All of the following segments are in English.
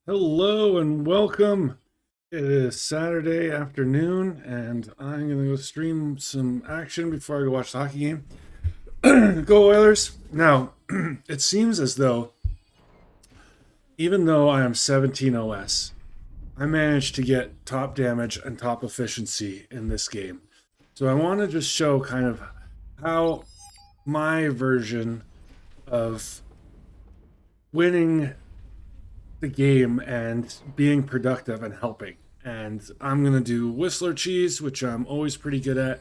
Hello and welcome. It is Saturday afternoon, and I'm going to go stream some action before I go watch the hockey game. Go Oilers! Now, it seems as though, even though I am 17 OS, I managed to get top damage and top efficiency in this game. So I want to just show kind of how my version of winning the game and being productive and helping. And I'm going to do Whistler cheese, which I'm always pretty good at.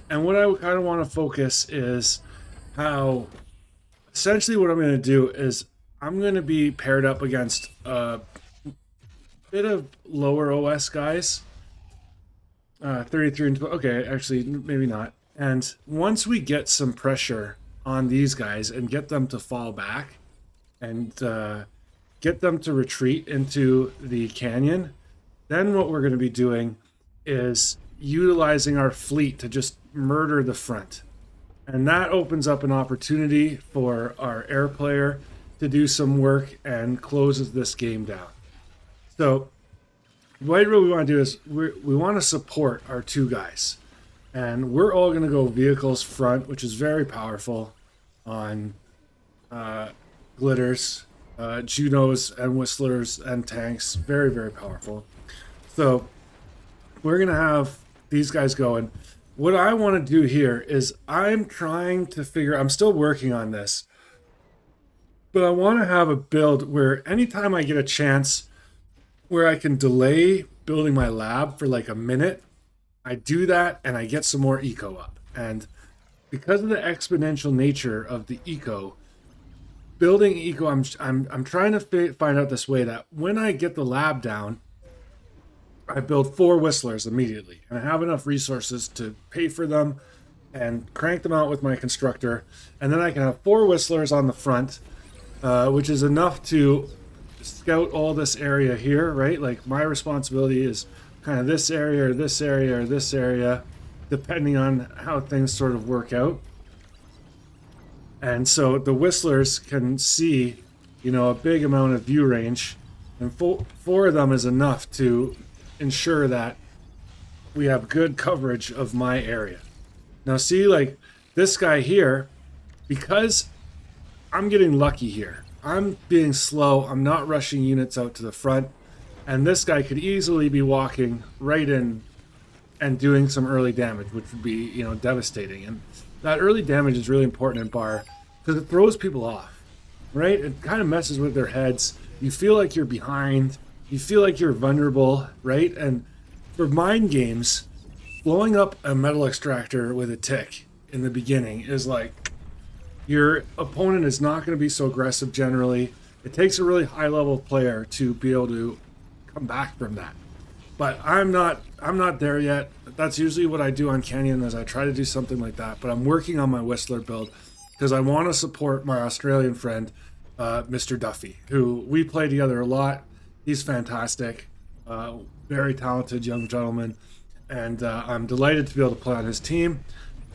And what I kind of want to focus is how essentially what I'm going to do is I'm going to be paired up against a bit of lower OS guys. 33 and 12. Okay, actually, maybe not. And once we get some pressure on these guys and get them to fall back and get them to retreat into the canyon, then what we're going to be doing is utilizing our fleet to just murder the front. And that opens up an opportunity for our air player to do some work and closes this game down. So what we want to do is we want to support our two guys. And we're all going to go vehicles front, which is very powerful on glitters, Junos and Whistlers and tanks. Very, very powerful. So we're going to have these guys going. What I want to do here is I'm still working on this, but I want to have a build where anytime I get a chance where I can delay building my lab for like a minute, I do that and I get some more eco up. And because of the exponential nature of the eco, building eco, I'm trying to find out this way that when I get the lab down, I build 4 Whistlers immediately, and I have enough resources to pay for them and crank them out with my constructor, and then I can have 4 Whistlers on the front, which is enough to scout all this area here, right? Like my responsibility is kind of this area or this area or this area, depending on how things sort of work out. And so the Whistlers can see, a big amount of view range, and 4 of them is enough to ensure that we have good coverage of my area. Now see, like this guy here, because I'm getting lucky here. I'm being slow. I'm not rushing units out to the front. And this guy could easily be walking right in and doing some early damage, which would be, devastating. And that early damage is really important in bar because it throws people off, right? It kind of messes with their heads. You feel like you're behind. You feel like you're vulnerable, right? And for mind games, blowing up a metal extractor with a tick in the beginning is like your opponent is not going to be so aggressive generally. It takes a really high level player to be able to come back from that. But I'm not there yet. That's usually what I do on Canyon is I try to do something like that. But I'm working on my Whistler build because I want to support my Australian friend, Mr. Duffy, who we play together a lot. He's fantastic, very talented young gentleman, and I'm delighted to be able to play on his team.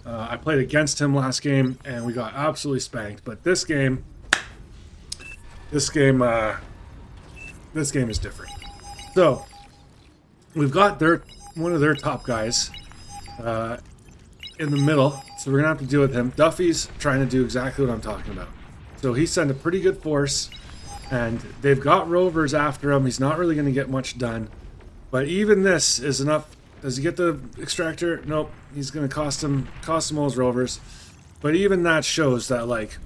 I played against him last game, and we got absolutely spanked. But this game is different. So we've got one of their top guys in the middle, so we're gonna have to deal with him. Duffy's trying to do exactly what I'm talking about. So he sent a pretty good force. And they've got rovers after him. He's not really going to get much done. But even this is enough. Does he get the extractor? Nope. He's going to cost him all his rovers. But even that shows that, like,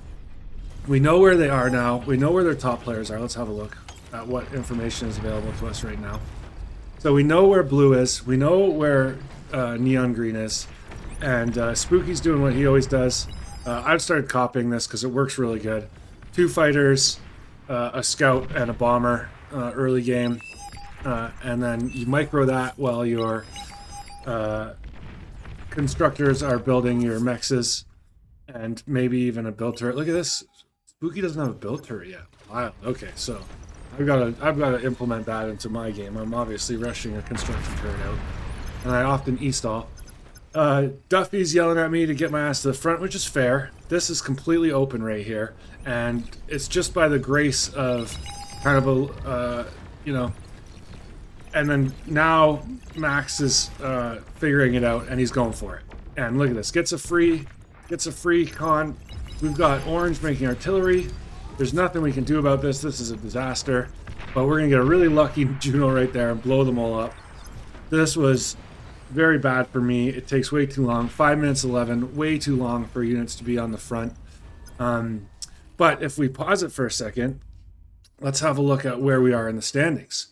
we know where they are now. We know where their top players are. Let's have a look at what information is available to us right now. So we know where blue is. We know where neon green is. And Spooky's doing what he always does. I've started copying this because it works really good. 2 fighters. A scout and a bomber early game, and then you micro that while your constructors are building your mexes and maybe even a build turret. Look at this. Spooky doesn't have a build turret yet. Wow. Okay, so I've got to implement that into my game. I'm obviously rushing a construction turret out, and I often e-stall. Duffy's yelling at me to get my ass to the front, which is fair. This is completely open right here, and it's just by the grace of kind of you know. And then now Max is figuring it out, and he's going for it. And look at this, gets a free con. We've got orange making artillery. There's nothing we can do about this. This is a disaster. But we're gonna get a really lucky Juno right there and blow them all up. This was very bad for me. It takes way too long. 5 minutes 11, way too long for units to be on the front. But if we pause it for a second, let's have a look at where we are in the standings.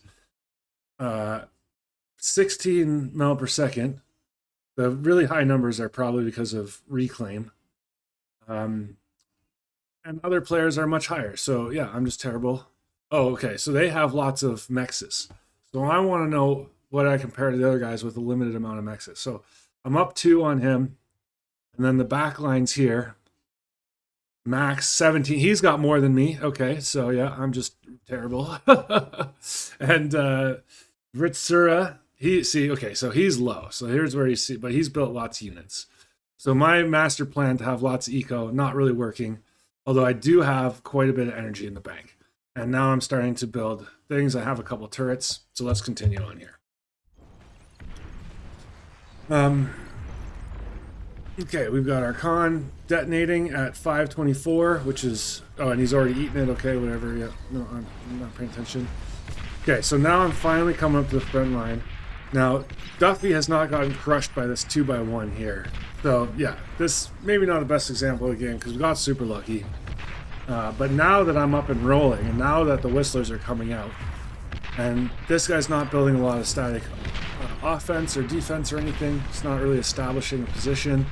16 mil per second. The really high numbers are probably because of reclaim. And other players are much higher. So yeah, I'm just terrible. Oh, okay. So they have lots of mexes. So I want to know what I compare to the other guys with a limited amount of mexes. So I'm up 2 on him. And then the back line's here. Max 17. He's got more than me. Okay, so yeah, I'm just terrible. And Ritsura, okay, so he's low. So here's where you see, but he's built lots of units. So my master plan to have lots of eco, not really working. Although I do have quite a bit of energy in the bank. And now I'm starting to build things. I have a couple turrets. So let's continue on here. Okay, we've got our con detonating at 524, which is... Oh, and he's already eaten it. Okay, whatever. Yeah, no, I'm not paying attention. Okay, so now I'm finally coming up to the front line. Now, Duffy has not gotten crushed by this 2x1 here. So, yeah, this maybe not the best example again, because we got super lucky. But now that I'm up and rolling, and now that the Whistlers are coming out, and this guy's not building a lot of static offense or defense or anything, it's not really establishing a position.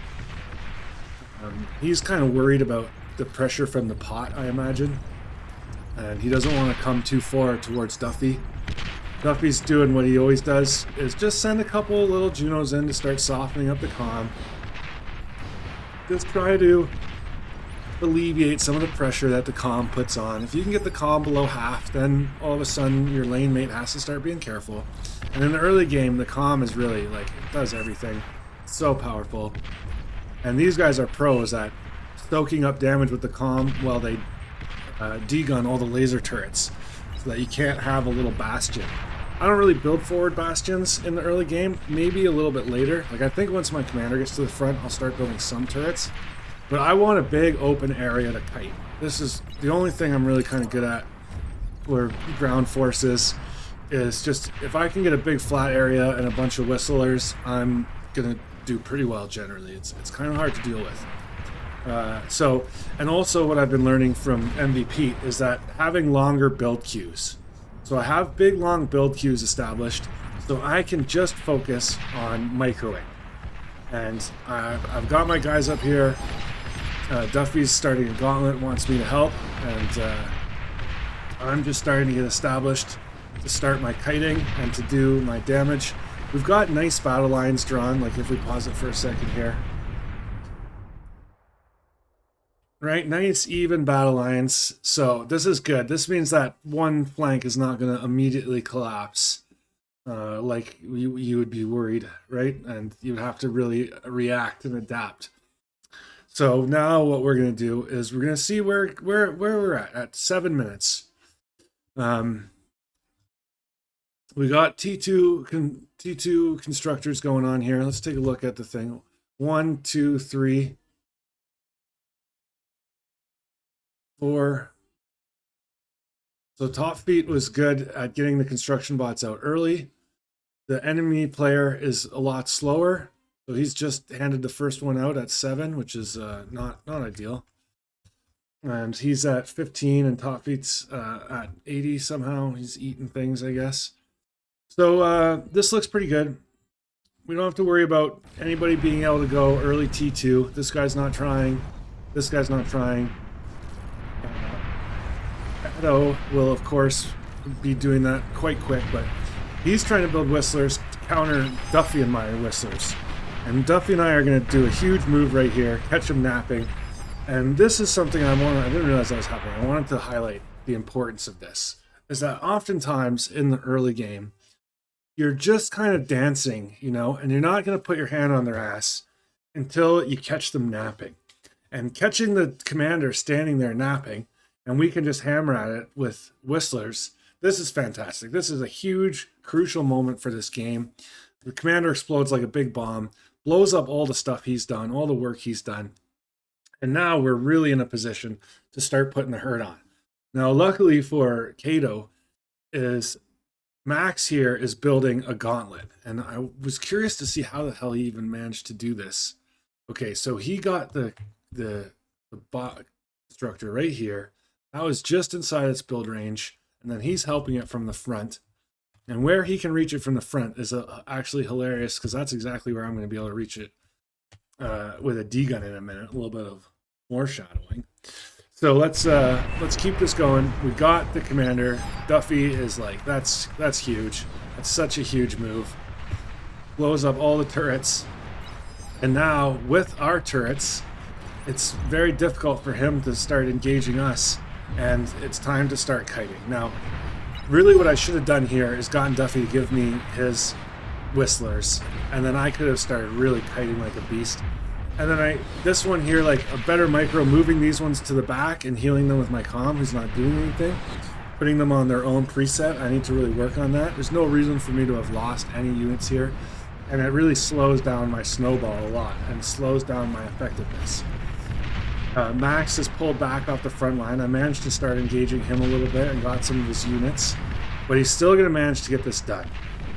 He's kind of worried about the pressure from the pot, I imagine. And he doesn't want to come too far towards Duffy. Duffy's doing what he always does, is just send a couple little Junos in to start softening up the comm. Just try to alleviate some of the pressure that the comm puts on. If you can get the comm below half, then all of a sudden your lane mate has to start being careful. And in the early game, the comm is really, like, it does everything. It's so powerful. And these guys are pros at stoking up damage with the comm while they degun all the laser turrets so that you can't have a little bastion. I don't really build forward bastions in the early game, maybe a little bit later. Like, I think once my commander gets to the front, I'll start building some turrets. But I want a big open area to kite. This is the only thing I'm really kind of good at for ground forces, is just if I can get a big flat area and a bunch of whistlers, I'm gonna do pretty well generally. It's kind of hard to deal with. And also what I've been learning from MVP is that having longer build queues. So I have big long build queues established, so I can just focus on microing. And I've got my guys up here. Duffy's starting a gauntlet, wants me to help, and I'm just starting to get established to start my kiting and to do my damage. We've got nice battle lines drawn, like if we pause it for a second here. Right, nice even battle lines. So this is good. This means that one flank is not going to immediately collapse like you would be worried, right? And you'd have to really react and adapt. So now what we're going to do is we're going to see where we're at 7 minutes. We got T2 constructors going on here. Let's take a look at the thing. 1, 2, 3, 4. So Top Feet was good at getting the construction bots out early. The enemy player is a lot slower. So he's just handed the first one out at 7, which is not ideal. And he's at 15, and Top Feet's at 80 somehow. He's eating things, I guess. So this looks pretty good. We don't have to worry about anybody being able to go early T2. This guy's not trying. This guy's not trying. Edo will, of course, be doing that quite quick, but he's trying to build whistlers to counter Duffy and my whistlers. And Duffy and I are going to do a huge move right here, catch him napping. And this is something I didn't realize that was happening. I wanted to highlight the importance of this, is that oftentimes in the early game, you're just kind of dancing, you know, and you're not going to put your hand on their ass until you catch them napping. And catching the commander standing there napping, and we can just hammer at it with whistlers, this is fantastic. This is a huge, crucial moment for this game. The commander explodes like a big bomb, blows up all the stuff he's done, all the work he's done. And now we're really in a position to start putting the hurt on. Now, luckily for Kato, is Max here is building a gauntlet. And I was curious to see how the hell he even managed to do this. Okay, so he got the bot structure right here. That was just inside its build range. And then he's helping it from the front. And where he can reach it from the front is actually hilarious, because that's exactly where I'm going to be able to reach it with a D-gun in a minute. A little bit of foreshadowing. So let's keep this going. We got the commander. Duffy is like, that's huge. That's such a huge move. Blows up all the turrets. And now with our turrets, it's very difficult for him to start engaging us. And it's time to start kiting. Now, really what I should have done here is gotten Duffy to give me his whistlers. And then I could have started really kiting like a beast. And then this one here, like a better micro, moving these ones to the back and healing them with my comm, who's not doing anything. Putting them on their own preset. I need to really work on that. There's no reason for me to have lost any units here. And it really slows down my snowball a lot and slows down my effectiveness. Max has pulled back off the front line. I managed to start engaging him a little bit and got some of his units. But he's still going to manage to get this done.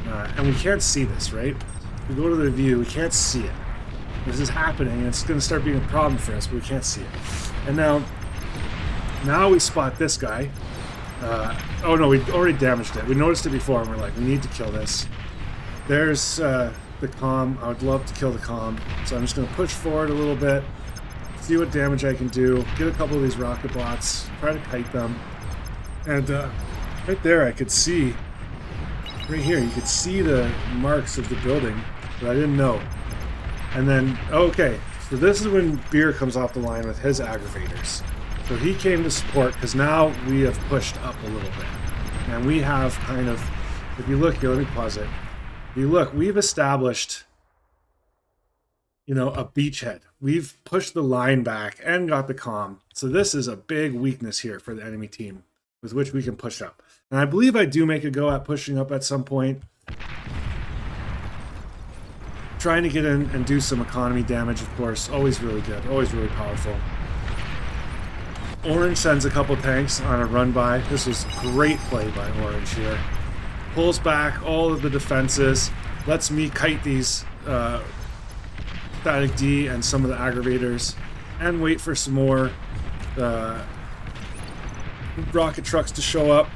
And we can't see this, right? If we go to the view, we can't see it. This is happening, and it's going to start being a problem for us, but we can't see it. And now we spot this guy. Oh no, we already damaged it. We noticed it before, and we're like, we need to kill this. There's the comm. I would love to kill the comm. So I'm just going to push forward a little bit, see what damage I can do, get a couple of these rocket bots, try to kite them. And right there I could see, right here, you could see the marks of the building, but I didn't know. And then, okay, so this is when Beer comes off the line with his aggravators. So he came to support, because now we have pushed up a little bit. And we have kind of, if you look here, let me pause it. If you look, we've established, you know, a beachhead. We've pushed the line back and got the comm. So this is a big weakness here for the enemy team, with which we can push up. And I believe I do make a go at pushing up at some point. Trying to get in and do some economy damage, of course, always really good, always really powerful. Orange sends a couple tanks on a run by. This was great play by Orange here. Pulls back all of the defenses, lets me kite these Static D and some of the aggravators, and wait for some more rocket trucks to show up.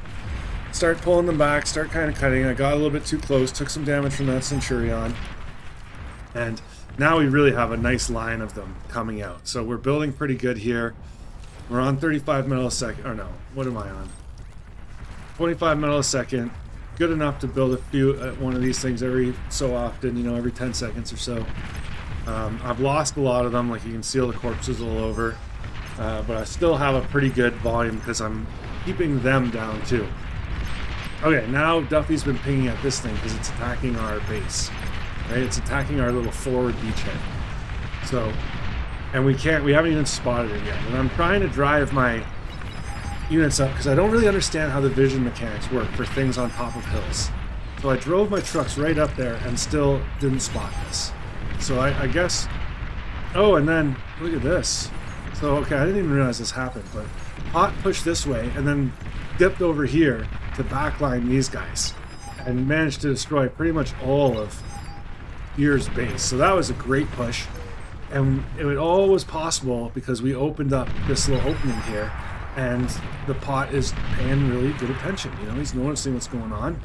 Start pulling them back, start kind of cutting. I got a little bit too close, took some damage from that Centurion. And now we really have a nice line of them coming out. So we're building pretty good here. We're on 35 millisecond, or no, what am I on? 25 millisecond. Good enough to build a few one of these things every so often, you know, every 10 seconds or so. I've lost a lot of them, like you can see all the corpses all over. But I still have a pretty good volume because I'm keeping them down too. Okay, now Duffy's been pinging at this thing because it's attacking our base. Right? It's attacking our little forward beachhead. So, and we haven't even spotted it yet. And I'm trying to drive my units up because I don't really understand how the vision mechanics work for things on top of hills. So I drove my trucks right up there and still didn't spot this. So I guess, oh, and then look at this. So, okay, I didn't even realize this happened, but Hot pushed this way and then dipped over here to backline these guys and managed to destroy pretty much all of Beer's base. So that was a great push, and it all was possible because we opened up this little opening here, and the Pot is paying really good attention. You know, he's noticing what's going on,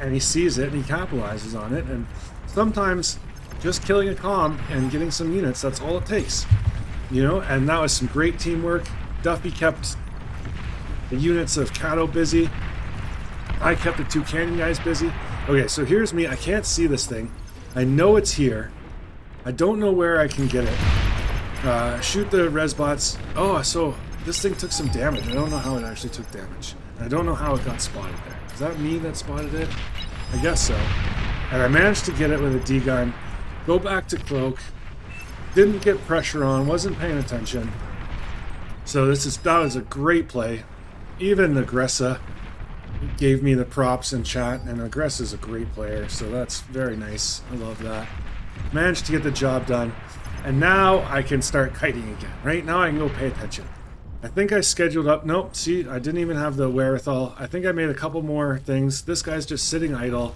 and he sees it and he capitalizes on it. And sometimes just killing a comm and getting some units, that's all it takes. You know, and that was some great teamwork. Duffy kept the units of Kato busy. I kept the two cannon guys busy. Okay, so here's me. I can't see this thing. I know it's here. I don't know where I can get it. Shoot the res bots. Oh, so this thing took some damage. I don't know how it actually took damage. I don't know how it got spotted there. Is that me that spotted it? I guess so. And I managed to get it with a D-gun. Go back to Cloak. Didn't get pressure on. Wasn't paying attention. So that was a great play. Even Aggressa gave me the props in chat, and Aggress is a great player, so that's very nice. I love that. Managed to get the job done, and now I can start kiting again. Right now I can go pay attention. I think I scheduled up. Nope, see, I didn't even have the wherewithal. I think I made a couple more things. This guy's just sitting idle,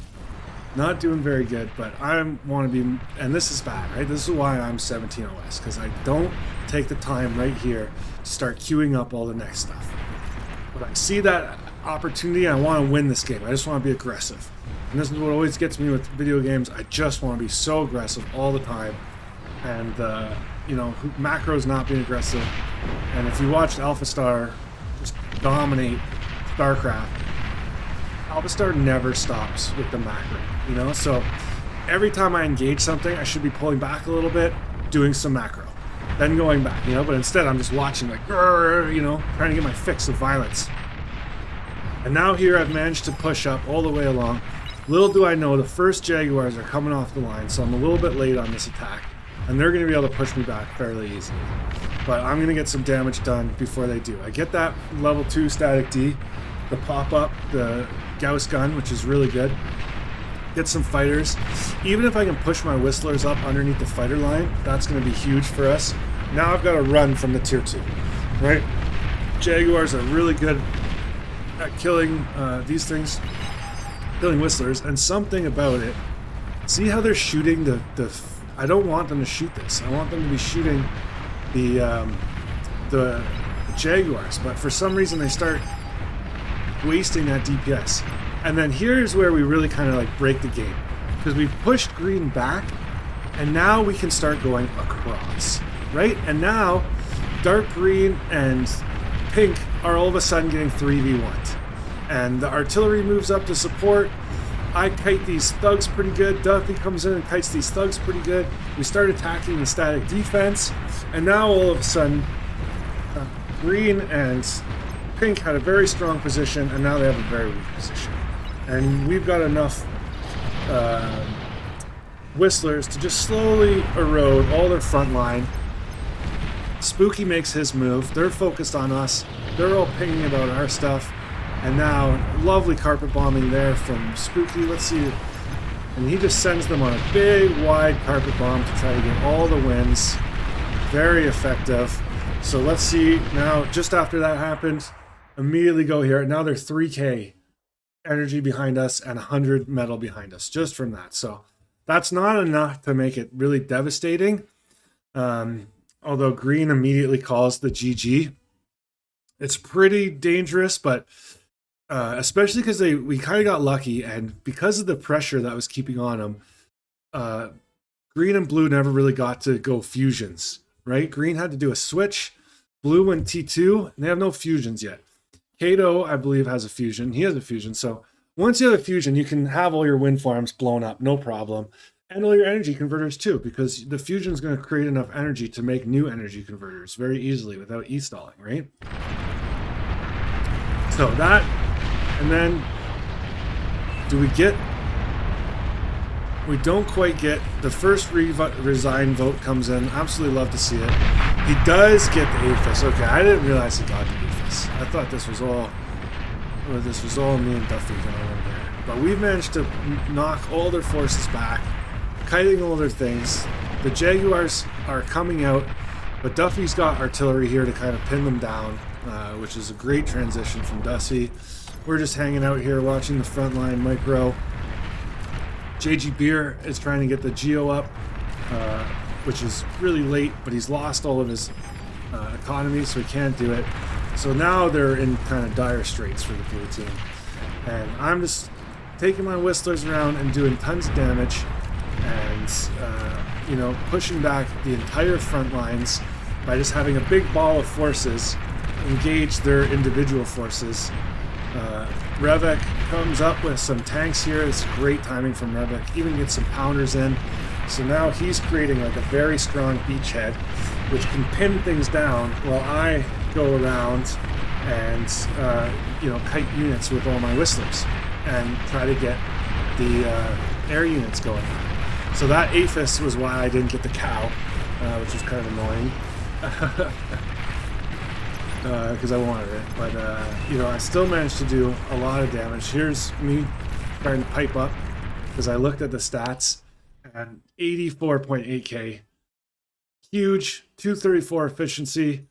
not doing very good, but I want to be, and this is bad, right? This is why I'm 17 OS, because I don't take the time right here to start queuing up all the next stuff. But I see that opportunity, I want to win this game. I just want to be aggressive. And this is what always gets me with video games. I just want to be so aggressive all the time. And, you know, macros not being aggressive. And if you watched Alpha Star just dominate StarCraft, Alpha Star never stops with the macro, you know? So every time I engage something, I should be pulling back a little bit, doing some macro, then going back, you know? But instead, I'm just watching like, you know, trying to get my fix of violence. And now here I've managed to push up all the way along. Little do I know, the first Jaguars are coming off the line, so I'm a little bit late on this attack. And they're going to be able to push me back fairly easily. But I'm going to get some damage done before they do. I get that level 2 static D, the pop-up, the Gauss gun, which is really good. Get some fighters. Even if I can push my Whistlers up underneath the fighter line, that's going to be huge for us. Now I've got to run from the tier 2, right? Jaguars are really good at killing these things, killing Whistlers, and something about it. See how they're shooting the I don't want them to shoot this. I want them to be shooting the Jaguars, but for some reason they start wasting that DPS. And then here's where we really kind of like break the game, because we've pushed green back, and now we can start going across, right? And now dark green and pink are all of a sudden getting 3v1'd, and the artillery moves up to support. I kite these thugs pretty good. Duffy comes in and kites these thugs pretty good. We start attacking the static defense, and now all of a sudden green and pink had a very strong position, and now they have a very weak position. And we've got enough Whistlers to just slowly erode all their front line. Spooky makes his move. They're focused on us. They're all pinging about our stuff. And now, lovely carpet bombing there from Spooky. Let's see. And he just sends them on a big, wide carpet bomb to try to get all the wins. Very effective. So let's see. Now, just after that happened, immediately go here. Now they're 3k energy behind us and 100 metal behind us, just from that. So that's not enough to make it really devastating. Although green immediately calls the GG. It's pretty dangerous, but especially because we kind of got lucky, and because of the pressure that was keeping on them, green and blue never really got to go fusions, right? Green had to do a switch, blue went T2, and they have no fusions yet. Kato, I believe, has a fusion. He has a fusion, so once you have a fusion, you can have all your wind farms blown up, no problem, and all your energy converters too, because the fusion is going to create enough energy to make new energy converters very easily without e-stalling, right? So that, and then we don't quite get the first resign vote comes in. Absolutely love to see it. He does get the APHIS. Okay, I didn't realize he got the APHIS. I thought this was all me and Duffy going on here. But we've managed to knock all their forces back, kiting all their things. The Jaguars are coming out, but Duffy's got artillery here to kind of pin them down, which is a great transition from Duffy. We're just hanging out here watching the front line micro. JG Beer is trying to get the Geo up, which is really late, but he's lost all of his economy, so he can't do it. So now they're in kind of dire straits for the blue team. And I'm just taking my Whistlers around and doing tons of damage and, you know, pushing back the entire front lines by just having a big ball of forces engage their individual forces. Revek comes up with some tanks here. It's great timing from Revek. Even gets some pounders in. So now he's creating like a very strong beachhead, which can pin things down while I go around and, you know, kite units with all my Whistlers and try to get the air units going. So that APHIS was why I didn't get the cow, which was kind of annoying. because I wanted it. But, you know, I still managed to do a lot of damage. Here's me trying to pipe up because I looked at the stats and 84.8k. Huge, 234 efficiency,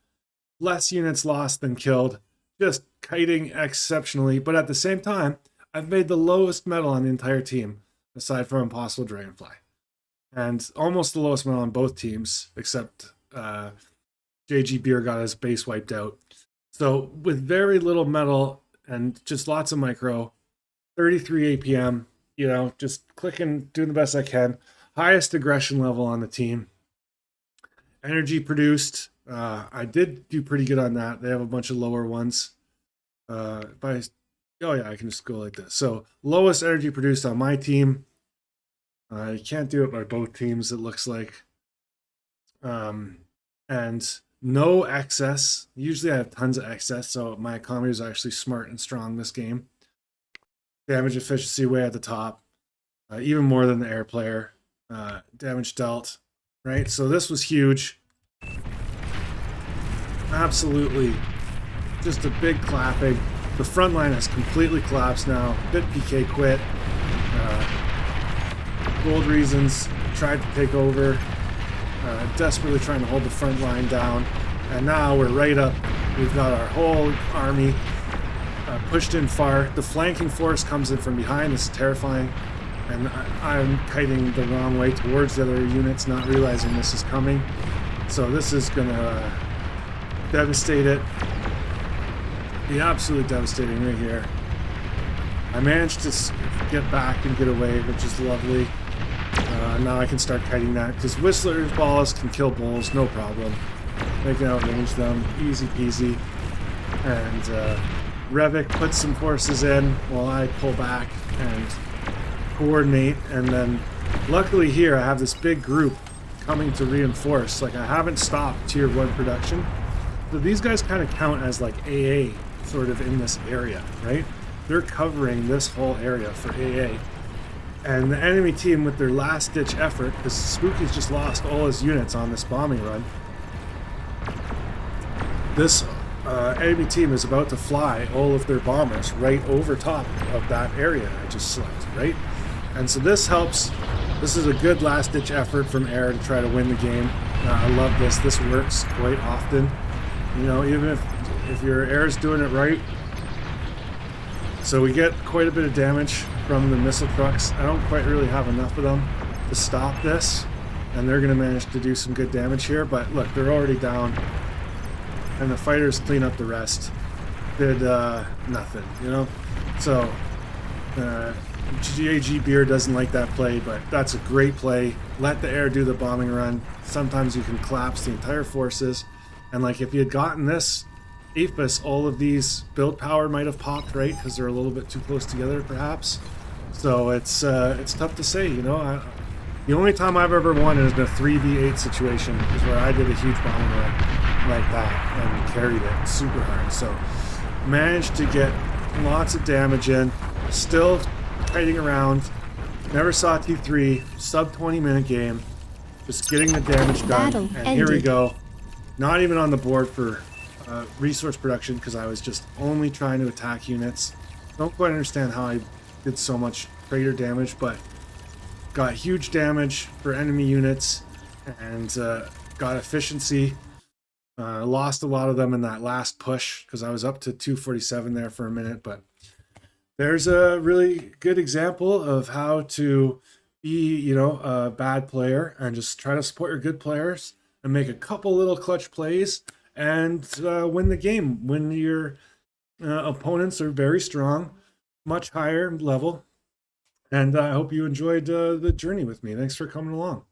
less units lost than killed. Just kiting exceptionally. But at the same time, I've made the lowest medal on the entire team, aside from Impossible Dragonfly. And almost the lowest medal on both teams, except JG Beer got his base wiped out. So with very little metal and just lots of micro, 33 APM, you know, just clicking, doing the best I can. Highest aggression level on the team. Energy produced, I did do pretty good on that. They have a bunch of lower ones. Oh yeah, I can just go like this. So lowest energy produced on my team. You can't do it by both teams, it looks like. And no excess. Usually I have tons of excess, so my economy is actually smart and strong this game. Damage efficiency way at the top. Even more than the air player. Damage dealt. Right? So this was huge. Absolutely. Just a big clapping. The front line has completely collapsed now. Bit PK quit. Gold Reasons tried to take over. Desperately trying to hold the front line down. And now we're right up. We've got our whole army pushed in far. The flanking force comes in from behind. This is terrifying. And I'm kiting the wrong way towards the other units, not realizing this is coming. So this is going to devastate it. Be absolutely devastating right here. I managed to get back and get away, which is lovely. Now I can start kiting that, because Whistler's balls can kill bulls, no problem. They can outrange them, easy peasy. And Revik puts some forces in while I pull back and coordinate. And then luckily here I have this big group coming to reinforce. Like, I haven't stopped tier 1 production. So these guys kind of count as like AA sort of in this area, right? They're covering this whole area for AA. And the enemy team, with their last-ditch effort, because Spooky's just lost all his units on this bombing run, this enemy team is about to fly all of their bombers right over top of that area I just selected, right? And so this helps. This is a good last-ditch effort from air to try to win the game. I love this. This works quite often. You know, even if your air is doing it right. So we get quite a bit of damage from the missile trucks. I don't quite really have enough of them to stop this, and they're going to manage to do some good damage here. But look, they're already down, and the fighters clean up the rest. Did nothing, you know? So GAG Beer doesn't like that play, but that's a great play. Let the air do the bombing run. Sometimes you can collapse the entire forces. And like, if you had gotten this APHIS, all of these build power might have popped, right? Because they're a little bit too close together, perhaps. So it's tough to say, you know. The only time I've ever won has been a 3v8 situation, is where I did a huge bombing run like that and carried it super hard. So managed to get lots of damage in, still kiting around. Never saw T3, sub 20-minute game, just getting the damage done. And here we go. Not even on the board for resource production, because I was just only trying to attack units. Don't quite understand how I did so much crater damage, but got huge damage for enemy units and got efficiency. Lost a lot of them in that last push, because I was up to 247 there for a minute. But there's a really good example of how to be, you know, a bad player and just try to support your good players and make a couple little clutch plays and win the game when your opponents are very strong, much higher level. And I hope you enjoyed the journey with me. Thanks for coming along.